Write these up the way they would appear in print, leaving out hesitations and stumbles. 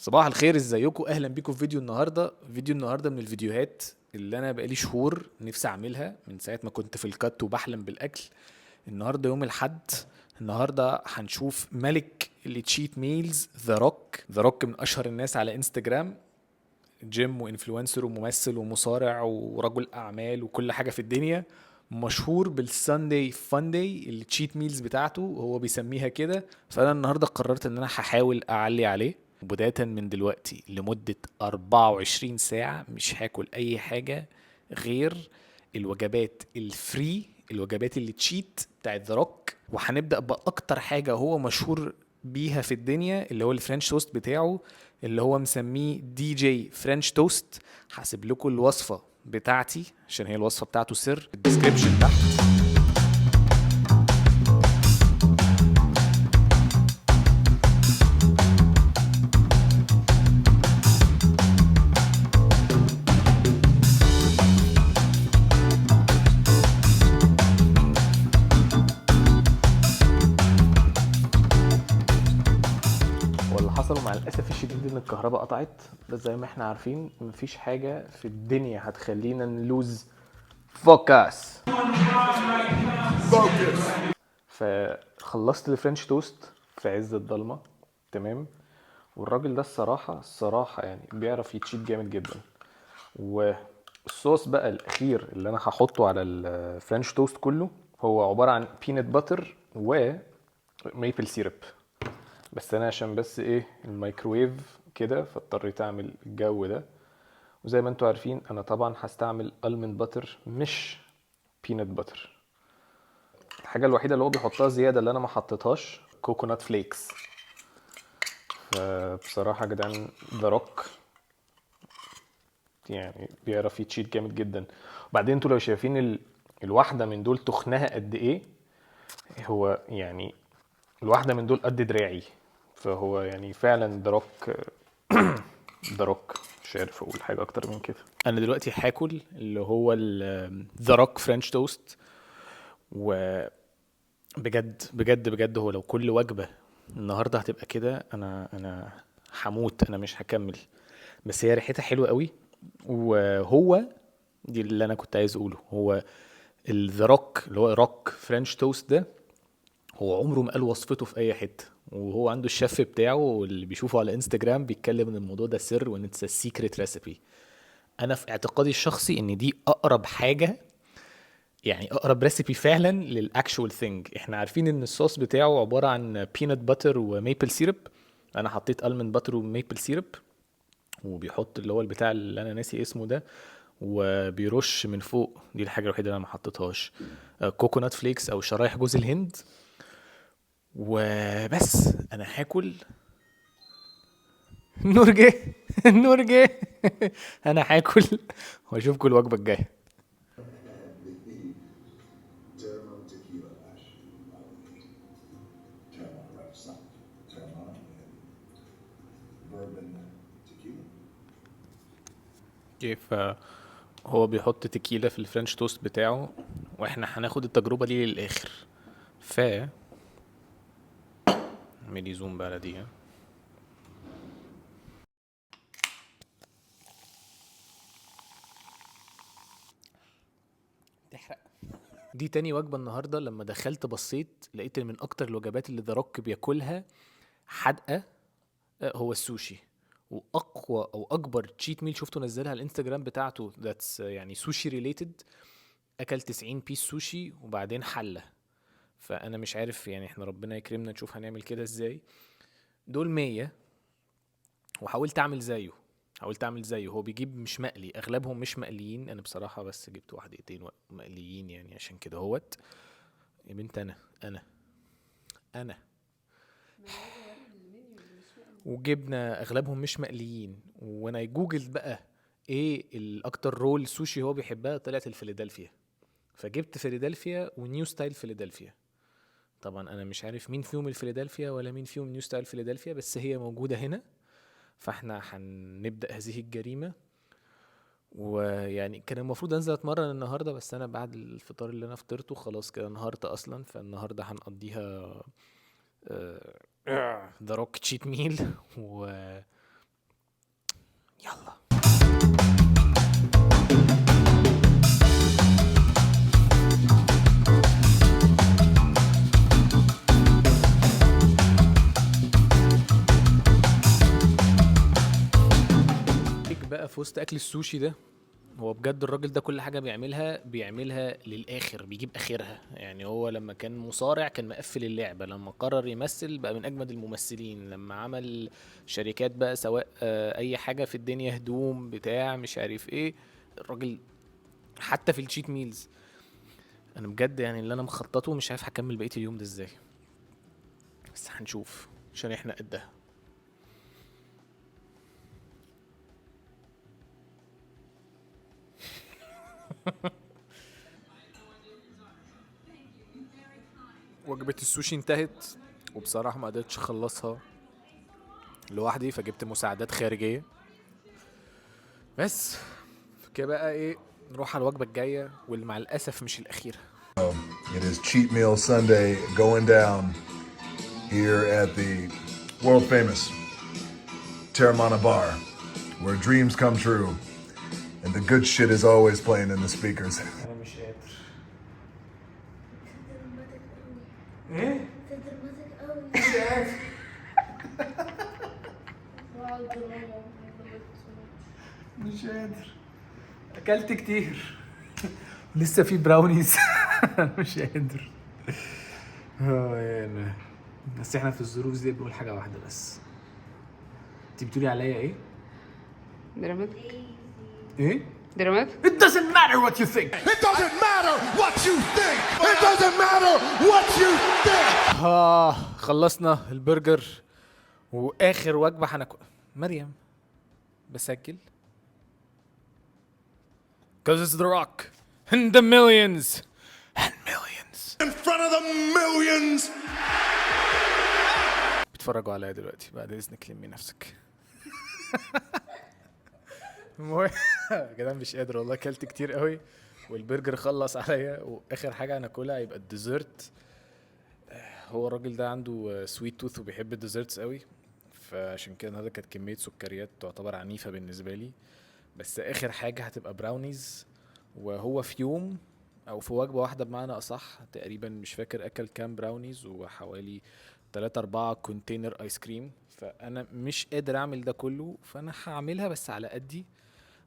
صباح الخير، ازيكم؟ اهلا بيكم في فيديو النهارده من الفيديوهات اللي انا بقالي شهور نفسي اعملها من ساعه ما كنت في الكات وبحلم بالاكل. النهارده يوم الحد. النهارده هنشوف ملك التشيت ميلز، ذا روك من اشهر الناس على انستجرام. جيم وانفلونسر وممثل ومصارع ورجل اعمال وكل حاجه في الدنيا. مشهور بالساندي فاندي التشيت ميلز بتاعته، هو بيسميها كده. فانا النهارده قررت ان انا هحاول اعلي عليه، بداية من دلوقتي لمدة 24 ساعة مش هاكل اي حاجة غير الوجبات الفري، الوجبات اللي تشيت بتاعت ذا روك. وهنبدأ بأكتر حاجة هو مشهور بيها في الدنيا، اللي هو الفرنش توست بتاعه، اللي هو مسميه دي جي فرنش توست. هسيب لكم الوصفة بتاعتي عشان هي الوصفة بتاعته سر في الديسكريبشن تحت. واللي حصل مع الاسف الشديد ان الكهرباء قطعت، بس زي ما احنا عارفين مفيش حاجه في الدنيا هتخلينا نلوز فوكس. فخلصت الفرنش توست في عز الضلمه. تمام. والراجل ده الصراحه يعني بيعرف يتشيت جامد جدا. والصوص بقى الاخير اللي انا هحطه على الفرنش توست كله هو عباره عن بينات باتر وميبل سيرب. بس انا عشان بس ايه الميكروويف كده فاضطريت اعمل الجو ده. وزي ما انتوا عارفين انا طبعا هستعمل المند باتر مش بينات باتر. الحاجه الوحيده اللي هو بيحطها زياده اللي انا ما حطيتهاش كوكونات فليكس. فبصراحه يا جدعان ذا روك يعني بيعرف يتشيت جامد جدا. وبعدين انتوا لو شايفين الواحده من دول تخنها قد ايه، هو يعني الواحده من دول قد دراعي. فهو يعني فعلا ذا روك مش عارف اقول حاجه اكتر من كده. انا دلوقتي هاكل اللي هو ذا روك فرنش توست. وبجد بجد بجد هو لو كل وجبه النهارده هتبقى كده، انا هموت، انا مش هكمل. بس هي ريحتها حلوه قوي. وهو دي اللي انا كنت عايز اقوله، هو الذا روك اللي هو روك فرنش توست ده، هو عمره ما قال وصفته في اي حته. وهو عنده الشيف بتاعه واللي بيشوفه على انستجرام بيتكلم ان الموضوع ده سر وان اتس سيكريت ريسيبي. انا في اعتقادي الشخصي ان دي اقرب حاجه، يعني اقرب ريسيبي فعلا للاكشوال ثينج. احنا عارفين ان الصوص بتاعه عباره عن بينات باتر وميبل سيرب. انا حطيت المند باتر وميبل سيرب، وبيحط اللي هو البتاع اللي انا ناسي اسمه ده، وبيرش من فوق. دي الحاجه الوحيده اللي انا ما حطيتهاش، كوكونات فليكس او شرايح جوز الهند. وبس انا هاكل. النور جه. النور جه. انا هاكل واشوفكم الوجبه الجايه. Terramana tequila ash, Terramana reposado, Terramana bourbon tequila. كيف؟ هو بيحط تكيلة في الفرنش توست بتاعه، واحنا هناخد التجربة دي للآخر. ف اعملي زوم بقى على دي، ها؟ تحرق. دي تاني وجبة النهاردة. لما دخلت بصيت لقيت ان من اكتر الوجبات اللي ذا روك بياكلها حادقة، هو السوشي. واقوى او اكبر تشيت ميل شفته نزلها على الانستجرام بتاعته ذاتس يعني سوشي ريليتد. اكل 90 بيس سوشي وبعدين حلة. فانا مش عارف يعني احنا ربنا يكرمنا نشوف هنعمل كده ازاي. دول 100. وحاولت اعمل زيه. هو بيجيب مش مقلي، اغلبهم مش مقليين. انا بصراحة بس جبت واحدتين مقليين يعني عشان كده هوت. يا بنت انا وجبنا اغلبهم مش مقليين. وانا جوجلت بقى ايه الاكتر رول سوشي هو بيحبها، طلعت الفيلادلفيا. فجبت فيلادلفيا ونيو ستايل فيلادلفيا. طبعا انا مش عارف مين فيهم الفيلادلفيا ولا مين فيهم نيو ستايل فيلادلفيا، بس هي موجودة هنا. فاحنا هنبدأ هذه الجريمة. ويعني كان المفروض انزل اتمرن النهارده، بس انا بعد الفطار اللي انا فطرته خلاص كده انهارت اصلا. فالنهارده هنقضيها ذا روك تشيت ميل. و بقى في وسط اكل السوشي ده، هو بجد الراجل ده كل حاجه بيعملها للاخر، بيجيب اخرها. يعني هو لما كان مصارع كان مقفل اللعبه، لما قرر يمثل بقى من اجمد الممثلين، لما عمل شركات بقى سواء اي حاجه في الدنيا، هدوم بتاع مش عارف ايه، الراجل حتى في الشيت ميلز. انا بجد يعني اللي انا مخططه مش عارف هكمل بقيه اليوم ده ازاي، بس هنشوف عشان احنا قدها. وجبة السوشي انتهت، وبصراحة ما قدرتش اخلصها لوحدي، فجبت مساعدات خارجية. بس كده بقى ايه، نروح على الوجبة الجاية واللي مع الأسف مش الأخيرة. It is Cheat Meal Sunday going down here at the world famous Terramana Bar, where dreams come true and the good shit is always playing in the speakers. أنا مش قادر. دراماتيك قوي. ايه؟ دراماتيك قوي. مش قادر. واو دراما. مش قادر. أكلت كتير. لسه في براونيز. مش قادر. يعني بس احنا في الظروف دي بنقول حاجة واحدة بس. انت بتقولي عليا ايه؟ دراماتيك. ايه؟ دراماتيك. It doesn't matter what you think. It doesn't matter what you think. It doesn't matter what you think. خلصنا البرجر واخر وجبة هناكل. مريم بسجل cause it's the rock and the millions and millions In front of the millions. بيتفرجوا عليا دلوقتي. بعد اذنك لمي نفسك. المهم يا جدعان مش قادر والله، اكلت كتير قوي والبرجر خلص عليا، واخر حاجه هناكلها هيبقى الديزرت. هو الراجل ده عنده سويت توث وبيحب الديزرتس قوي، فعشان كده النهارده كانت كميه سكريات تعتبر عنيفه بالنسبه لي. بس اخر حاجه هتبقى براونيز، وهو في يوم او في وجبه واحده بمعنى اصح تقريبا، مش فاكر اكل كام براونيز وحوالي 3-4 كونتينر ايس كريم. فانا مش قادر اعمل ده كله، فانا هعملها بس على قدي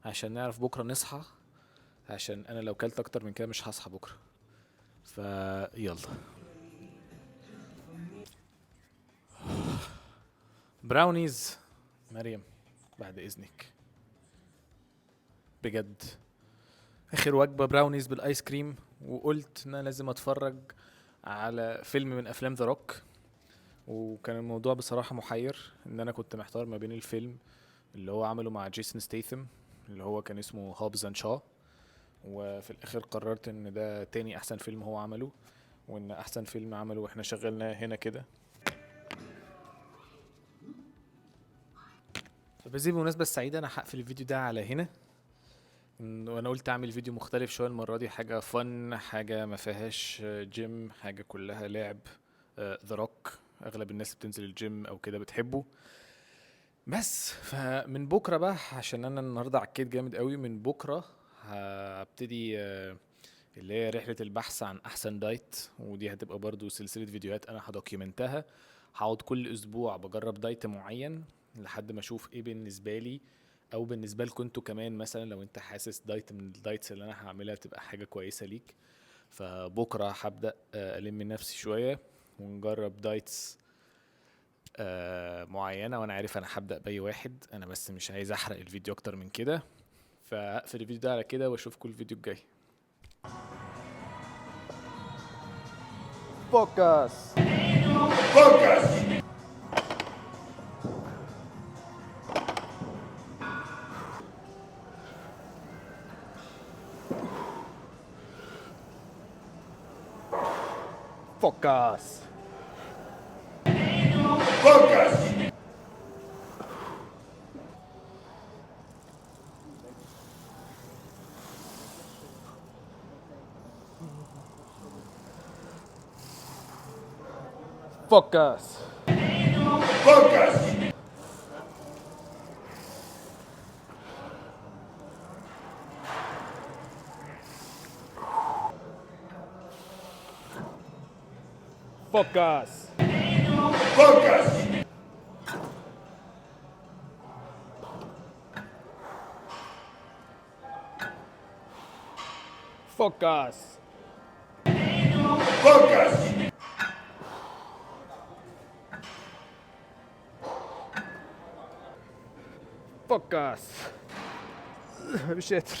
عشان نعرف بكره نصحى، عشان انا لو كلت اكتر من كده مش هصحى بكره. فيلا براونيز. مريم بعد اذنك بجد، اخر وجبه براونيز بالايس كريم. وقلت ان انا لازم اتفرج على فيلم من افلام ذا روك، وكان الموضوع بصراحه محير، ان انا كنت محتار ما بين الفيلم اللي هو عمله مع جيسون ستيثم اللي هو كان اسمه هوبز اند شا، وفي الاخر قررت ان ده تاني احسن فيلم هو عمله، وان احسن فيلم عمله واحنا شغلناه هنا كده. فبس بالمناسبة السعيدة انا هقفل الفيديو ده على هنا، وانا قلت اعمل فيديو مختلف شويه المره دي، حاجه فن، حاجه ما فيهاش جيم، حاجه كلها لعب. ذا روك اغلب الناس اللي بتنزل الجيم او كده بتحبه. بس فمن بكره بقى، عشان انا النهارده عكيت جامد قوي، من بكره هبتدي اللي هي رحله البحث عن احسن دايت، ودي هتبقى برضو سلسله فيديوهات انا هدوكيومنتها. هقعد كل اسبوع بجرب دايت معين لحد ما اشوف ايه بالنسبه لي او بالنسبه لكم انتوا كمان، مثلا لو انت حاسس دايت من الدايتس اللي انا هعملها تبقى حاجه كويسه ليك. فبكره هبدا الم نفسي شويه ونجرب دايتس معينه، وانا عارف انا هبدا باي واحد، انا بس مش عايز احرق الفيديو اكتر من كده. فاقفل الفيديو ده على كده واشوفكم الفيديو الجاي. فوكس. Focus. Focus. Focus. Focus. Focus. Focus. مش قادر.